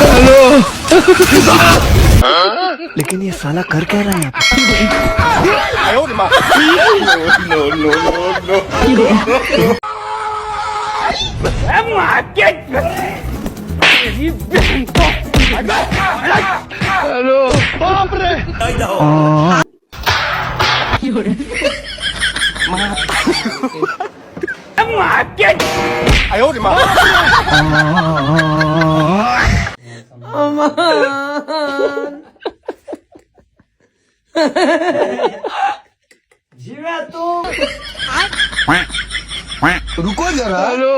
Hello. लेकिन ये साला कर क्या रहा है? No no no no. Hello बाप रे। रुको जरा। हेलो।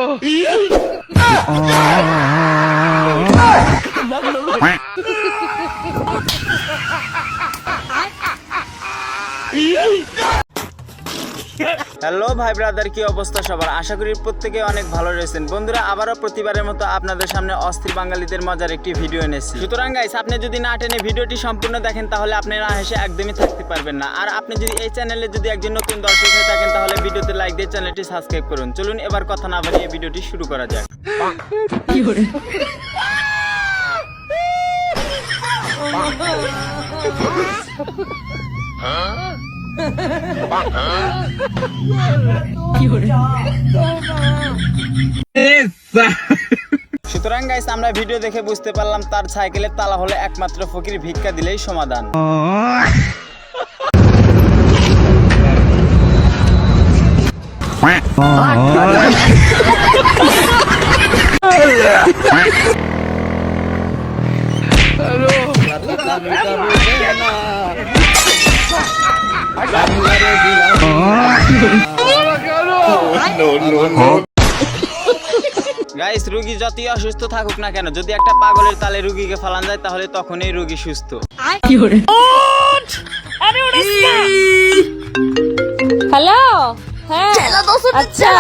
হ্যালো ভাই ব্রাদার, কি অবস্থা সবার? আশা করি প্রত্যেকে অনেক ভালো রয়েছেন। বন্ধুরা, আবারও প্রতিবারের মতো আপনাদের সামনে অস্থির বাঙালিদের মজার একটি ভিডিও এনেছি। সুতরাং গাইস, আপনি যদি না টেনে ভিডিওটি সম্পূর্ণ দেখেন তাহলে আপনি না হেসে একদমই থাকতে পারবেন না। আর আপনি যদি এই চ্যানেলে যদি একজন নতুন দর্শক হয়ে থাকেন তাহলে ভিডিওতে লাইক দিয়ে চ্যানেলটি সাবস্ক্রাইব করুন। চলুন এবার কথা না বাড়িয়ে ভিডিওটি শুরু করা যাক। সুতরাং গাইস, আমরা ভিডিও দেখে বুঝতে পারলাম তার সাইকেলের তালা হলে একমাত্র ফকির ভিক্ষা দিলেই সমাধান। গাইস, রোগী যতই অসুস্থ থাকুক না কেন, যদি একটা পাগলের তালে রোগীকে ফালান যায় তাহলে তখনই রোগী সুস্থ। হ্যালো, হ্যাঁ আচ্ছা,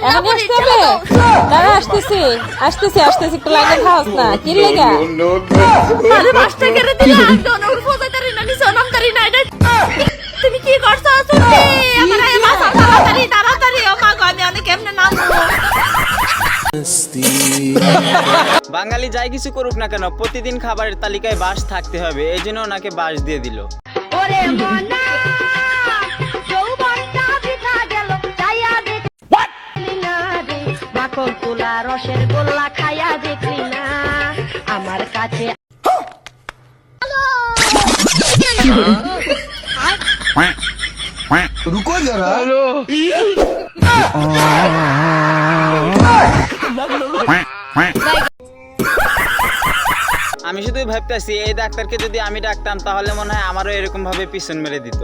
এখন আসতে হবে? দাঁড়া, আসতেছি আসতেছি আসতেছি, একটু লাইনে খাওয়াস না। কি লেগা? আরে মাস্টার করে দিলা, দোনো ফোজাতারি না নিছো নামতারি না। এটা তুমি কি করছো? তুমি আমার এই মাথা তাড়াতাড়ি তাড়াতাড়ি। ও মা গো, আমি অনেক কেমনে নামবো? বাঙালি যাই কিছু করুক না কেন, প্রতিদিন খাবারের তালিকায় বাঁশ থাকতে হবে। এই জন্য ওনাকে বাঁশ দিয়ে দিল। ওরে মনা যৌবনটা বৃথা গেল, চাইয়া দেখলি না রে, মাখন তোলা রসের গোল্লা খাইয়া দেখলি না আমার কাছে। रुको जरा। हेलो। আমি শুধু ভাবতেছি, এই ডাক্তারকে যদি আমি ডাকতাম তাহলে মনে হয় আমারও এরকম ভাবে পিছন মেরে দিত।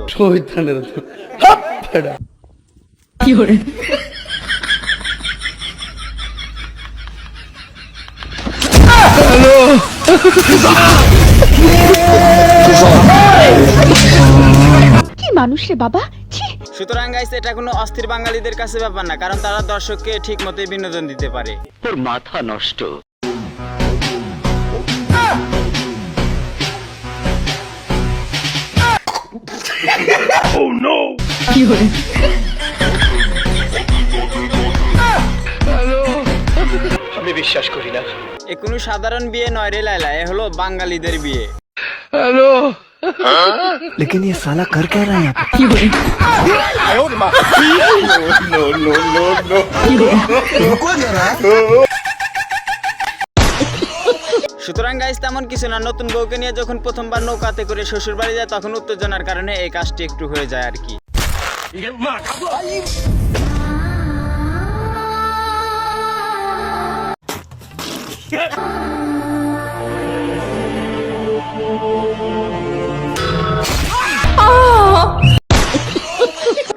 কি মানুষ রে বাবা। সুতরাং গাইস, এটা কোনো অস্থির বাঙালিদের কাছে ব্যাপার না, কারণ তারা দর্শককে ঠিক মতোই বিনোদন দিতে পারে। তোর মাথা নষ্ট। আমি বিশ্বাস করি না। এ কোনো সাধারণ বিয়ে নয় রে লাইলা, এ হলো বাঙালিদের বিয়ে। हेलो। लेकिन ये साला कर क्या रहा है? No no no no. रुको जरा। সুতরাং গাইস, তেমন কিছু না। নতুন বউকে নিয়ে যখন প্রথমবার নৌকাতে করে শ্বশুর বাড়ি যায় তখন উত্তেজনার কারণে এই কাজটি একটু হয়ে যায় আর কি।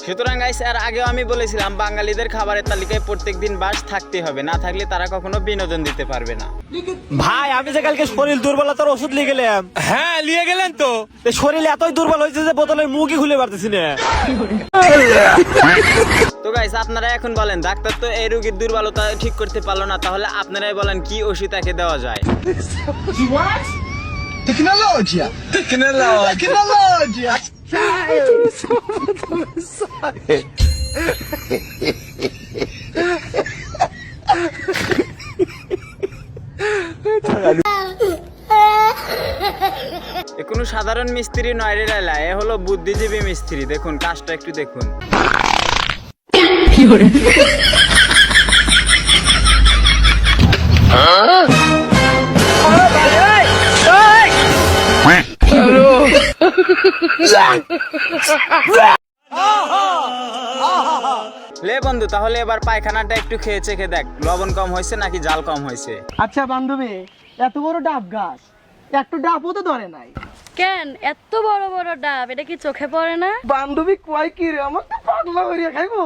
সুতরাং গাইস, এর আগেও আমি বলেছিলাম বাঙালিদের খাবারের তালিকায় প্রত্যেকদিন বাঁশ থাকতে হবে, না থাকলে তারা কখনো বিনোদন দিতে পারবে না। ভাই, আমি যে কালকে শরীর দুর্বলতার ওষুধ নিয়ে গেলাম। হ্যাঁ, নিয়ে গেলেন তো। শরীর এতই দুর্বল হয়েছে যে বোতলের মুখই খুলে পারতেছি না। তো গাইস, আপনারা এখন বলেন, ডাক্তার তো এই রোগীর দুর্বলতা ঠিক করতে পারলো না, তাহলে আপনারাই বলেন কি ওষুধ তাকে দেওয়া যায়। टेक्नोलॉजी टेक्नोलॉजी এ কোনো সাধারণ মিস্ত্রি নয় রে লাইলা, এ হলো বুদ্ধিজীবী মিস্ত্রি। দেখুন কাজটা একটু দেখুন। লে বন্ধু, তাহলে এবার পায়খানাটা একটু খেয়ে চেখে দেখ লবণ কম হয়েছে নাকি জাল কম হয়েছে। আচ্ছা বান্ধবী, এত বড় ডাব গাছ, একটু ডাবও তো ধরে নাই। কেন এত বড় বড় ডাব, এটা কি চোখে পড়ে না? বান্ধবী কয় কি রে, আমার তো পাগলা করিয়া খাইবো।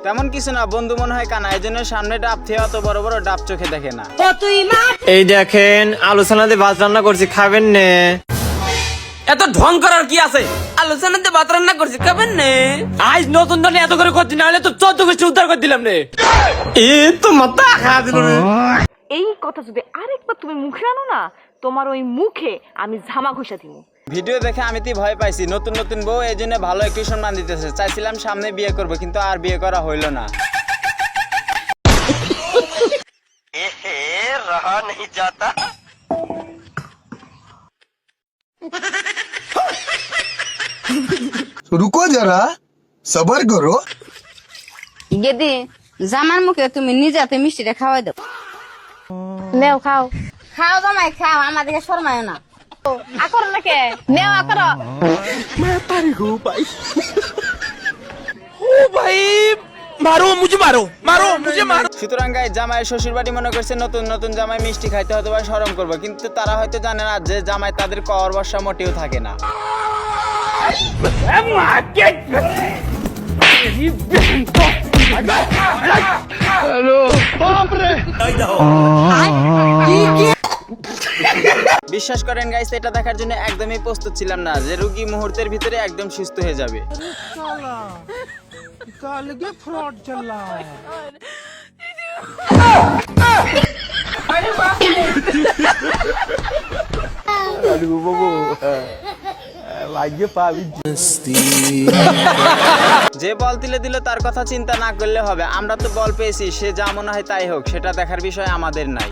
তেমন কিছু না, বন্ধু মনে হয় কানা, এই জন্য সামনে ডাব থেকে অত বড় বড় ডাব চোখে দেখে না। এই দেখেন আলোচনাতে ভাত রান্না করছি, খাবেন নে? এত ঢং করার কি আছে? আলোচনাতে ভাত রান্না করছি, খাবেন নে? আজ নতুন ধরে এত করে করছি, না হলে তো 14 গোষ্ঠী উদ্ধার করে দিলাম রে। এ তো মাথা খা দিল রে। এই কথা যদি আরেকবার তুমি মুখে আনো না, তোমার ওই মুখে আমি ঝামা ঘষা দিব। ভিডিও দেখে আমি তো ভয় পাইছি। নতুন নতুন বউ, এই জন্য ভালো একটু সম্মান দিতেছে। চাইছিলাম সামনে বিয়ে করব, কিন্তু আর বিয়ে করা হইল না। रहा नहीं जाता। रुको जरा, सबर करो। গেদি জামার মুখে তুমি নিজে হাতে মিষ্টিটা খাওয়াই দাও। নেও খাও, খাও জামাই খাও, আমাদেরকে শর্মায় না। আকর নাকে নেও আকর। সুতরাং গাইস, জামাই শ্বশুর বাড়ি মনে করছে নতুন নতুন জামাই মিষ্টি খাইতে হয়তো বা শরম করবো, কিন্তু তারা হয়তো জানে না যে জামাই তাদের কর বর্ষা মোটেও থাকে না। বিশ্বাস করেন গাইস, এটা দেখার জন্য একদমই প্রস্তুত ছিলাম না যে রোগী মুহূর্তের ভিতরে একদম সুস্থ হয়ে যাবে। যে বল তুলে দিল তার কথা চিন্তা না করলে হবে। আমরা তো বল পেয়েছি, সে যা মনে হয় তাই হোক, সেটা দেখার বিষয় আমাদের নাই।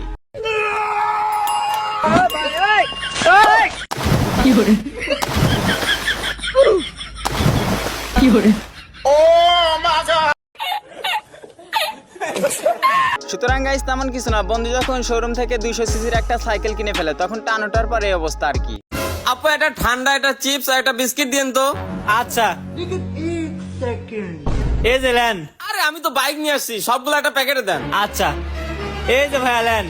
সুতরাং গাইস, তেমন কিছু না। বন্ধু যখন শোরুম থেকে 200 সিসির একটা সাইকেল কিনে ফেলে, তখন টান ওঠার পর এই অবস্থা আর কি। আপু একটা ঠান্ডা, একটা চিপস আর একটা বিস্কিট দিন তো। আচ্ছা, এই যে নেন। আরে আমি তো বাইক নিয়ে আসছি, সবগুলো একটা প্যাকেটে দেন। আচ্ছা, এই যে ভাই নেন।